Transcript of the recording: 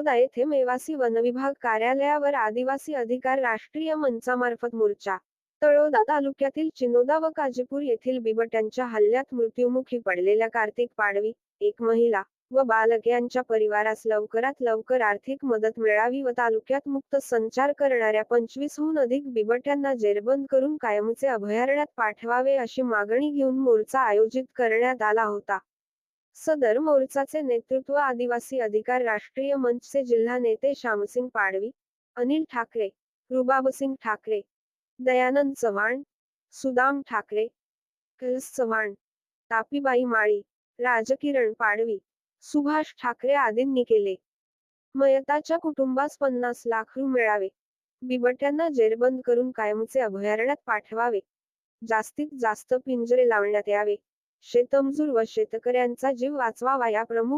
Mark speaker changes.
Speaker 1: तळोदा येथे मेवासी वनविभाग कार्यालयावर आदिवासी अधिकार राष्ट्रीय मंचामार्फत मोर्चा. तळोदा तालुक्यातील चिनोदा व काजीपूर येथील बिबट्यांच्या हल्ल्यात मृत्युमुखी पडलेल्या कार्तिक पाडवी, एक महिला व बालक यांच्या परिवारास लवकरात लवकर आर्थिक मदत मिळावी व तालुक्यात मुक्त संचार करणाऱ्या 25हून अधिक बिबट्यांना जेरबंद करून कायमचे अभयारण्यात पाठवावे अशी मागणी घेऊन मोर्चा आयोजित करण्यात आला होता. सदर मोर्चाचे नेतृत्व आदिवासी अधिकार राष्ट्रीय मंचचे जिल्हा नेते श्यामसिंग पाडवी, अनिल ठाकरे, रुबाबसिंग ठाकरे, दयानंद चव्हाण, सुदाम ठाकरे, कैलास चव्हाण, तापीबाई माळी, राजकिरण पाडवी, सुभाष ठाकरे आदींनी केले. मयताच्या कुटुंबास 50 लाख रु मिळावे. बिबट्यांना जेरबंद करून कायमचे अभयारण्यात पाठवावे. जास्तीत जास्त पिंजरे लावण्यात यावे. शेतमजूर व शेतकऱ्यांचा जीव वाचवावा या प्रमुख